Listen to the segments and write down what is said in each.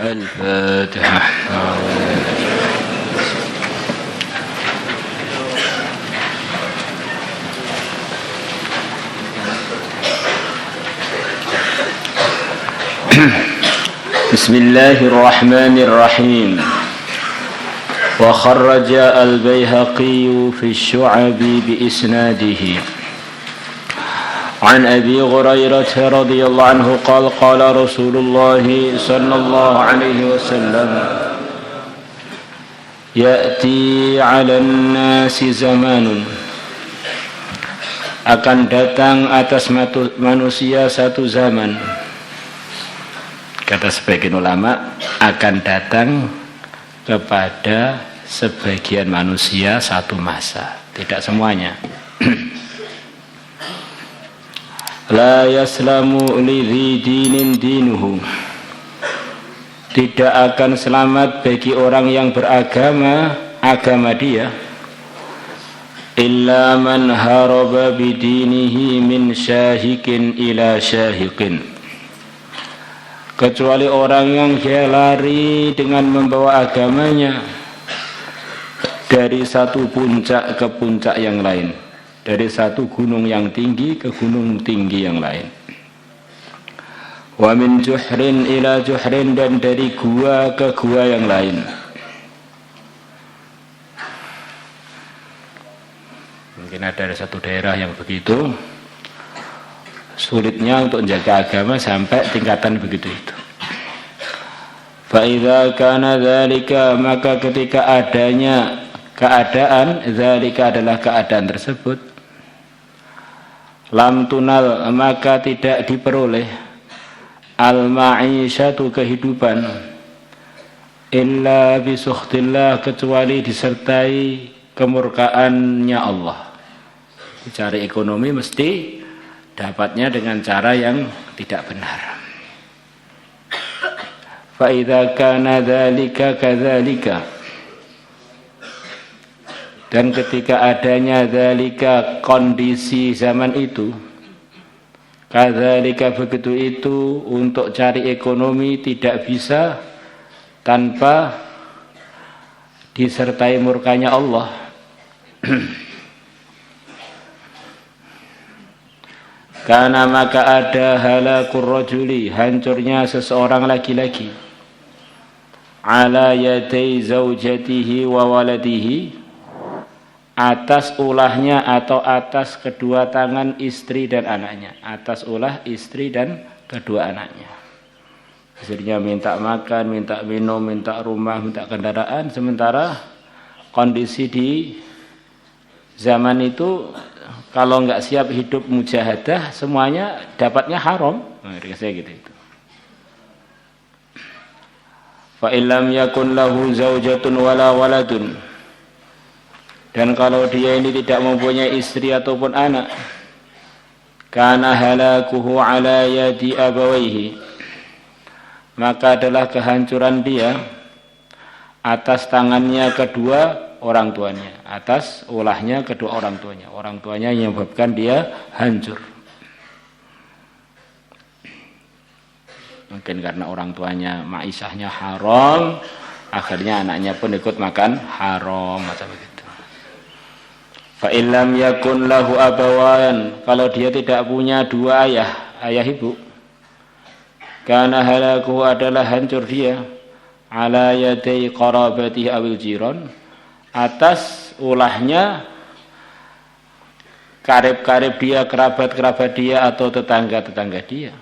الفاتحة. بسم الله الرحمن الرحيم. وخرج البيهقي في الشعب بإسناده عن أبي هريرة رضي الله عنه قال قال رسول الله صلى الله عليه وسلم يأتي على الناس زمان akan datang atas manusia satu zaman, kata sebagian ulama, akan datang kepada sebagian manusia satu masa, tidak semuanya. La yaslamu lidhi dinin dinuhu, tidak akan selamat bagi orang yang beragama agama dia, illa man haraba bidinihi min syahikin ila syahikin, kecuali orang yang dia lari dengan membawa agamanya dari satu puncak ke puncak yang lain, dari satu gunung yang tinggi ke gunung tinggi yang lain. Wa min juhrin ila juhrin, dan dari gua ke gua yang lain. Mungkin ada satu daerah yang begitu sulitnya untuk menjaga agama sampai tingkatan begitu itu. Fa idza kana dzalika, maka ketika adanya keadaan, dzalika adalah keadaan tersebut, lam tunal, maka tidak diperoleh al-ma'isyatu, kehidupan, illa bisukhtillah, kecuali disertai kemurkaannya Allah. Cari ekonomi mesti dapatnya dengan cara yang tidak benar. Fa idza kana dzalika kadzalika, dan ketika adanya dzalika, kondisi zaman itu, kadzalika, begitu itu, untuk cari ekonomi tidak bisa tanpa disertai murkanya Allah. Karena maka ada halakur rajuli, hancurnya seseorang laki-laki, ala yaday zaujatihi wa waladihi, atas ulahnya atau atas kedua tangan istri dan anaknya, atas ulah istri dan kedua anaknya. Istrinya minta makan, minta minum, minta rumah, minta kendaraan, sementara kondisi di zaman itu kalau nggak siap hidup mujahadah, semuanya dapatnya haram. Nah, saya gitu itu. Fa illam yakun lahu zaujatun wala waladun, dan kalau dia ini tidak mempunyai istri ataupun anak, kana halakuhu ala yadi abawaihi, maka adalah kehancuran dia atas tangannya kedua orang tuanya, atas ulahnya kedua orang tuanya. Orang tuanya yang menyebabkan dia hancur. Mungkin karena orang tuanya ma'isyahnya haram, akhirnya anaknya pun ikut makan haram, macam begitu. Fa illam yakun lahu abawan, kalau dia tidak punya dua ayah, ayah ibu, kana halakuhu, adalah hancur dia, ala yaday qarabatihi awil jiran, atas ulahnya karib-karib dia, kerabat-kerabat dia atau tetangga-tetangga dia.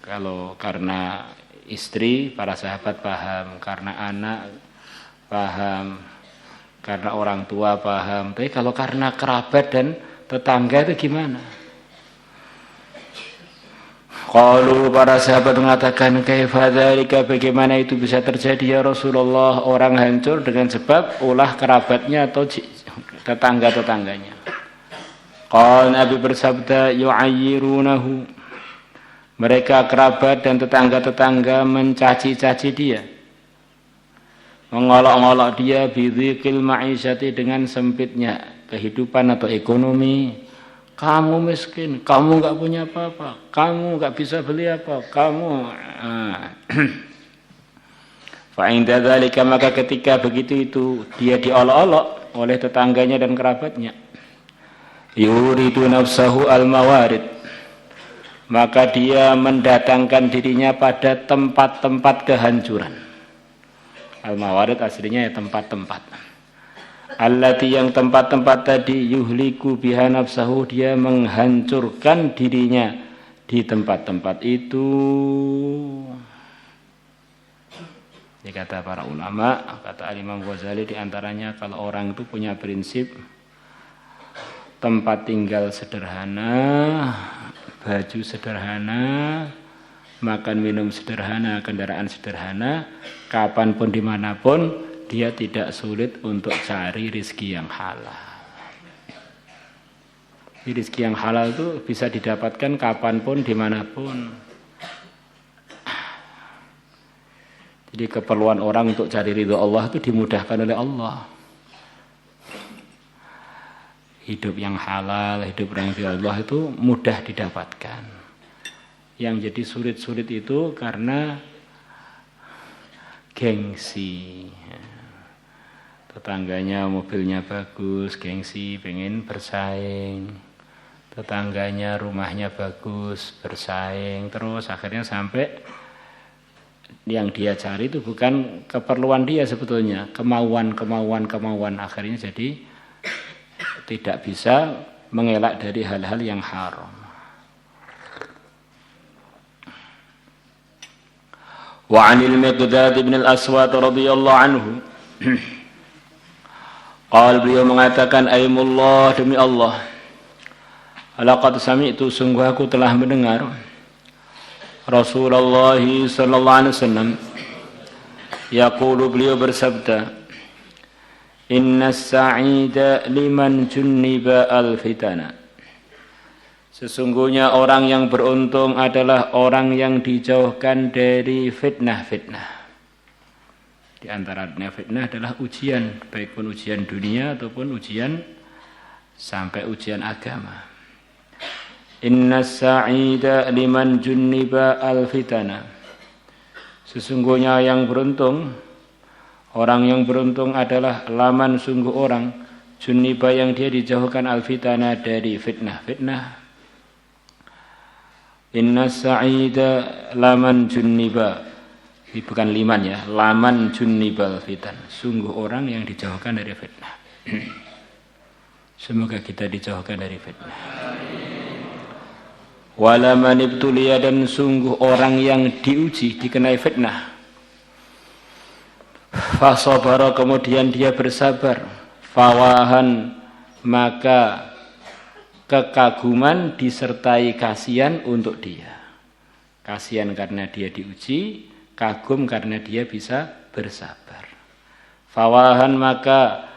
Kalau karena istri, para sahabat paham, karena anak paham, karena orang tua paham. Tapi kalau karena kerabat dan tetangga itu gimana? Qalu, para sahabat mengatakan, kaifa dzalika, bagaimana itu bisa terjadi ya Rasulullah, orang hancur dengan sebab ulah kerabatnya atau tetangga-tetangganya. Qala, Nabi bersabda, yu'ayyirunahu, mereka kerabat dan tetangga-tetangga mencaci-caci dia, mengolok-olok dia, bidhiqil ma'isyati, dengan sempitnya kehidupan atau ekonomi, kamu miskin, kamu nggak punya apa-apa, kamu nggak bisa beli apa, kamu. Fa'inda dzalika, maka ketika begitu itu dia diolok-olok oleh tetangganya dan kerabatnya. Yuridu nafsahu al-mawarid, maka dia mendatangkan dirinya pada tempat-tempat kehancuran. Al-mawarid aslinya ya tempat-tempat. Allati, yang tempat-tempat tadi, yuhliku biha nafsahu, dia menghancurkan dirinya di tempat-tempat itu. Ini kata para ulama, kata Imam Ghazali diantaranya, kalau orang itu punya prinsip tempat tinggal sederhana, baju sederhana, makan minum sederhana, kendaraan sederhana, kapanpun dimanapun dia tidak sulit untuk cari rezeki yang halal. Rezeki yang halal itu bisa didapatkan kapanpun, dimanapun. Jadi keperluan orang untuk cari ridho Allah itu dimudahkan oleh Allah. Hidup yang halal, hidup yang ridho Allah itu mudah didapatkan. Yang jadi sulit-sulit itu karena gengsi. Tetangganya mobilnya bagus, gengsi, pengen bersaing. Tetangganya rumahnya bagus, bersaing. Terus akhirnya sampai yang dia cari itu bukan keperluan dia sebetulnya, kemauan. Akhirnya jadi tidak bisa mengelak dari hal-hal yang haram. Wa 'anil Miqdad bin al-Aswad radhiyallahu anhu, beliau mengatakan, aimullah, demi Allah, laqad sami'tu, sungguh aku telah mendengar Rasulullah sallallahu alaihi wasallam yaqulu, beliau bersabda, inna sa'ida liman junniba al-fitana, sesungguhnya orang yang beruntung adalah orang yang dijauhkan dari fitnah-fitnah. Di antaranya fitnah adalah ujian, baik pun ujian dunia ataupun ujian sampai ujian agama. Inna sa'ida liman junniba al-fitana, sesungguhnya yang beruntung, orang yang beruntung adalah laman, sungguh orang, junniba yang dia dijauhkan al-fitana dari fitnah-fitnah. Inna sa'ida laman junniba, bukan liman ya, laman junnibal fitan, sungguh orang yang dijauhkan dari fitnah. Semoga kita dijauhkan dari fitnah. Wala man ibtuliya, dan sungguh orang yang diuji, dikenai fitnah. Fasabara, kemudian dia bersabar. Fawahan, maka kekaguman disertai kasihan untuk dia. Kasihan karena dia diuji, kagum karena dia bisa bersabar. Fawahan, maka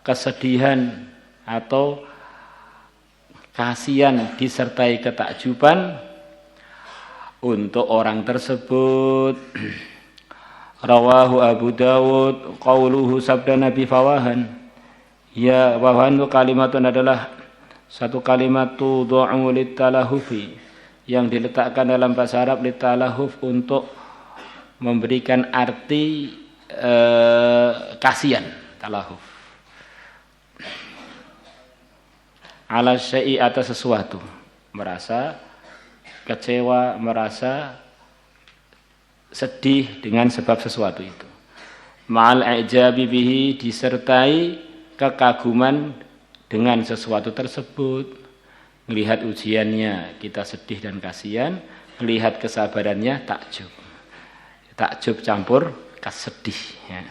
kesedihan atau kasihan disertai ketakjuban untuk orang tersebut. Rawahu Abu Dawud, qauluhu, sabda Nabi fawahan. Ya, fawahan itu kalimatun adalah satu kalimat tudu'u litalahufi, yang diletakkan dalam bahasa Arab litalahuf, untuk memberikan arti kasihan, talahuf. Ala syai'i, atas sesuatu, merasa kecewa, merasa sedih dengan sebab sesuatu itu. Ma'al i'jabi bihi, disertai kekaguman dengan sesuatu tersebut. Melihat ujiannya kita sedih dan kasihan, melihat kesabarannya takjub. Takjub campur kesedih ya.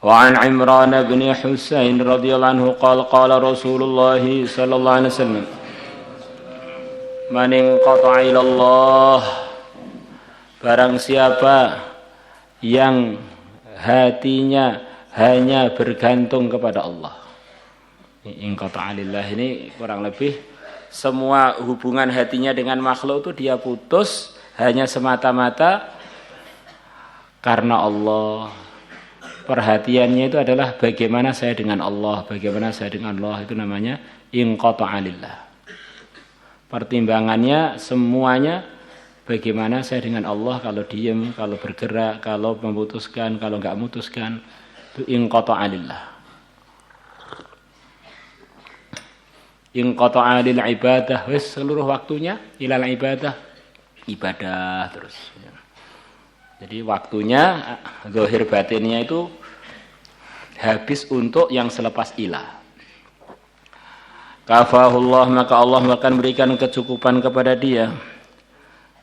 Wa an Imran bin Husain radhiyallahu anhu qala Rasulullah sallallahu alaihi wasallam, man inqata'a ila Allah, barang siapa yang hatinya hanya bergantung kepada Allah. Inqata'a lillah ini kurang lebih semua hubungan hatinya dengan makhluk itu dia putus hanya semata-mata karena Allah. perhatiannya itu adalah bagaimana saya dengan Allah, bagaimana saya dengan Allah, itu namanya inqata'a lillah. Pertimbangannya semuanya bagaimana saya dengan Allah, kalau diem, kalau bergerak, kalau memutuskan, kalau enggak memutuskan, itu inqata'a lillah. Inqata'a lil ibadah, wis seluruh waktunya ilal ibadah, ibadah terus. Jadi waktunya zahir batinnya itu habis untuk yang selepas ilah. Kafahullah, maka Allah akan berikan kecukupan kepada dia.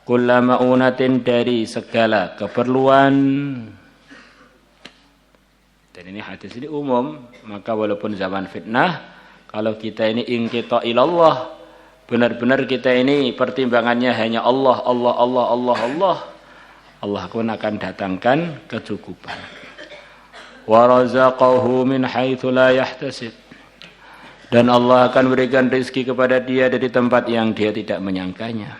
Kullama unatin, dari segala keperluan. Dan ini hadis ini umum, maka walaupun zaman fitnah, kalau kita ini inqita ilallah, benar-benar kita ini pertimbangannya hanya Allah, Allah, Allah, Allah, Allah, Allah pun akan datangkan kecukupan. Wa razaqahu min haitsu la yahtasib, dan Allah akan berikan rezeki kepada dia dari tempat yang dia tidak menyangkanya.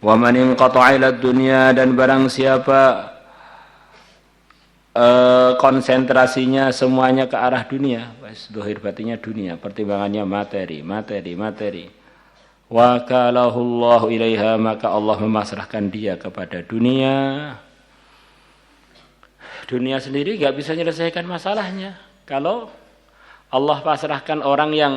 Wa man inqata'a ila dunya, dan barang siapa konsentrasinya semuanya ke arah dunia, zahir batinnya dunia, pertimbangannya materi, materi, materi. Wa kalahullahu ilaiha, maka Allah memasrahkan dia kepada dunia. Dunia sendiri enggak bisa menyelesaikan masalahnya. Kalau Allah pasrahkan orang yang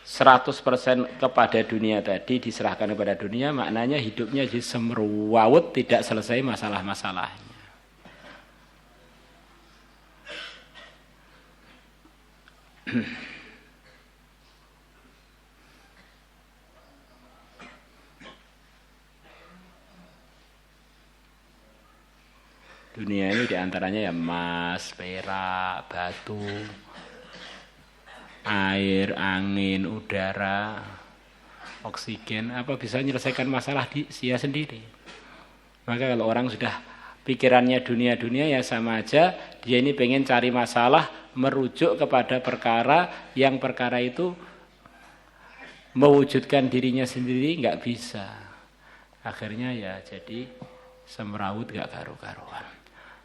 100% kepada dunia tadi, diserahkan kepada dunia, maknanya hidupnya jadi semrawut, tidak selesai masalah-masalahnya. Dunia ini diantaranya ya emas, perak, batu, air, angin, udara, oksigen, apa bisa menyelesaikan masalah dia sendiri. Maka kalau orang sudah pikirannya dunia-dunia, ya sama aja dia ini pengen cari masalah, merujuk kepada perkara yang perkara itu mewujudkan dirinya sendiri nggak bisa. Akhirnya ya jadi semrawut nggak karu-karuan.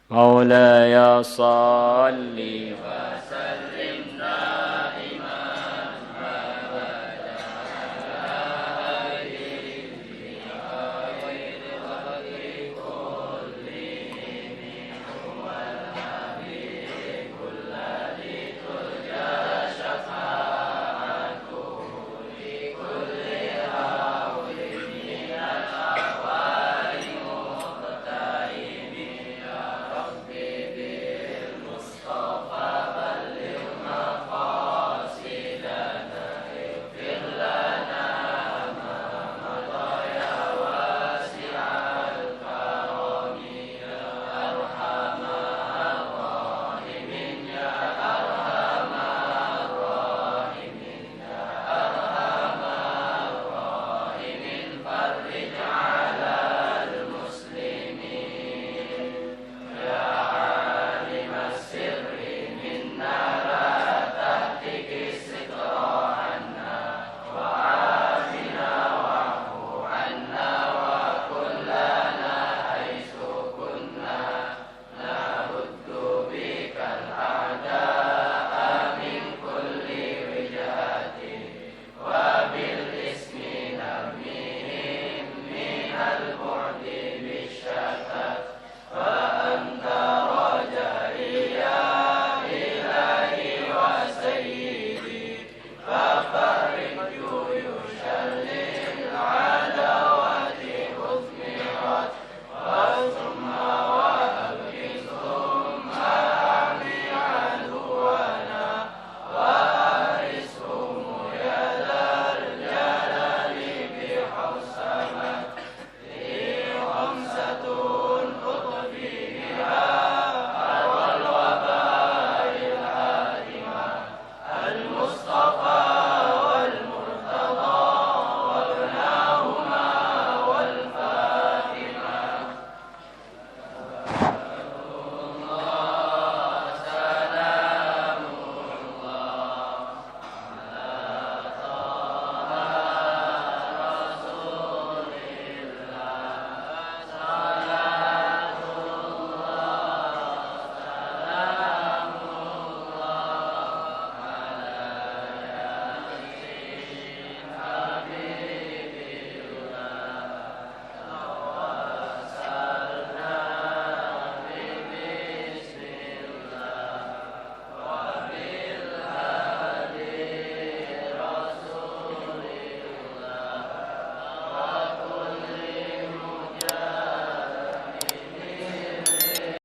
Maulaya salli wa sallim